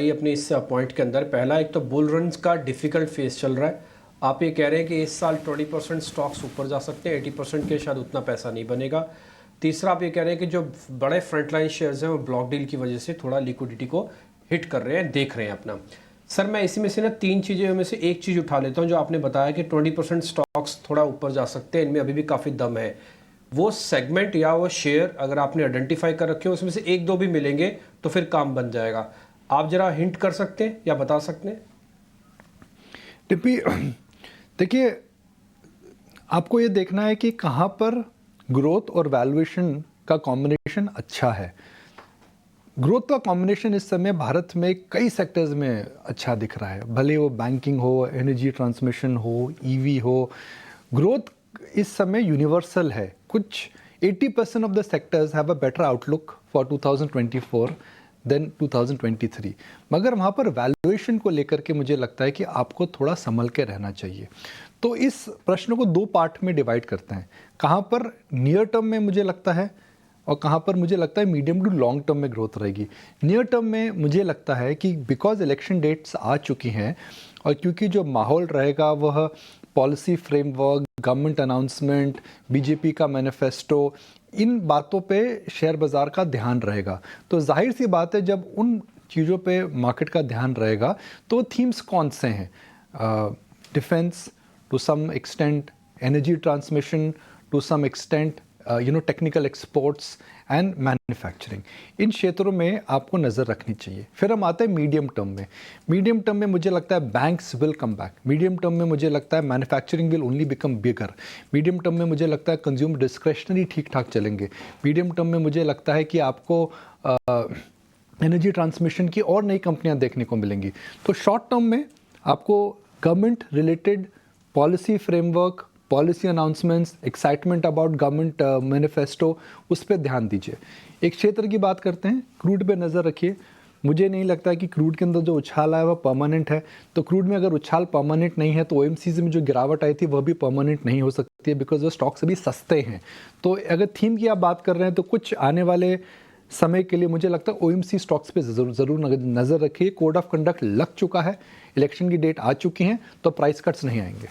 अपने इस पॉइंट के अंदर। पहला, एक तो बुल रन का डिफिकल्ट फेस चल रहा है। आप ये कह रहे हैं कि इस साल 20% स्टॉक्स ऊपर जा सकते हैं, 80% के शायद उतना पैसा नहीं बनेगा। तीसरा, आप ये कह रहे हैं कि जो बड़े फ्रंटलाइन शेयर्स हैं वो ब्लॉक डील की वजह से थोड़ा लिक्विडिटी को हिट कर रहे हैं, देख रहे हैं अपना। सर, मैं इसी में से ना तीन चीज़ें में से एक चीज़ उठा लेता हूँ। जो आपने बताया कि 20% स्टॉक्स थोड़ा ऊपर जा सकते हैं, इनमें अभी भी काफ़ी दम है। वो सेगमेंट या वो शेयर अगर आपने आइडेंटिफाई कर रखे हो, उसमें से एक दो भी मिलेंगे तो फिर काम बन जाएगा। आप जरा हिंट कर सकते हैं या बता सकते हैं? टिप्पी, देखिए, आपको ये देखना है कि कहाँ पर ग्रोथ और वैल्यूएशन का कॉम्बिनेशन अच्छा है। ग्रोथ का कॉम्बिनेशन इस समय भारत में कई सेक्टर्स में अच्छा दिख रहा है, भले वो बैंकिंग हो, एनर्जी ट्रांसमिशन हो, ईवी हो। ग्रोथ इस समय यूनिवर्सल है। कुछ 80% of the sectors have a better outlook for 2024 than 2023, मगर वहाँ पर वैल्यूएशन को लेकर के मुझे लगता है कि आपको थोड़ा संभल के रहना चाहिए। तो इस प्रश्न को दो पार्ट में डिवाइड करते हैं, कहाँ पर नियर टर्म में मुझे लगता है और कहाँ पर मुझे लगता है मीडियम टू लॉन्ग टर्म में ग्रोथ रहेगी। नियर टर्म में मुझे लगता है कि बिकॉज इलेक्शन डेट्स आ चुकी हैं और क्योंकि जो माहौल रहेगा वह policy framework, government announcement, BJP का मैनिफेस्टो, इन बातों पे शेयर बाज़ार का ध्यान रहेगा। तो जाहिर सी बात है, जब उन चीज़ों पे मार्केट का ध्यान रहेगा तो थीम्स कौन से हैं? Defence to some extent, energy transmission to some extent, technical exports and manufacturing. इन क्षेत्रों में आपको नज़र रखनी चाहिए। फिर हम आते हैं मीडियम टर्म में। मीडियम टर्म में मुझे लगता है banks will come back. Medium term में मुझे लगता है manufacturing will only become bigger. Medium term में मुझे लगता है कंज्यूमर डिस्क्रेशनरी ठीक ठाक चलेंगे। मीडियम टर्म में मुझे लगता है कि आपको एनर्जी ट्रांसमिशन की और नई कंपनियां देखने को मिलेंगी। तो शॉर्ट टर्म में आपको government related policy framework, policy announcements, excitement about government manifesto, उस पर ध्यान दीजिए। एक क्षेत्र की बात करते हैं, क्रूड पे नज़र रखिए। मुझे नहीं लगता कि क्रूड के अंदर जो उछाल आया वह परमानेंट है। तो क्रूड में अगर उछाल परमानेंट नहीं है तो ओएमसीसी में जो गिरावट आई थी वह भी परमानेंट नहीं हो सकती है, बिकॉज वो स्टॉक्स अभी सस्ते हैं। तो अगर थीम की आप बात कर रहे हैं तो कुछ आने वाले समय के लिए मुझे लगता है ओएमसी स्टॉक्स पे ज़रूर नज़र रखिए। कोड ऑफ कंडक्ट लग चुका है, इलेक्शन की डेट आ चुकी हैं, तो प्राइस कट्स नहीं आएंगे।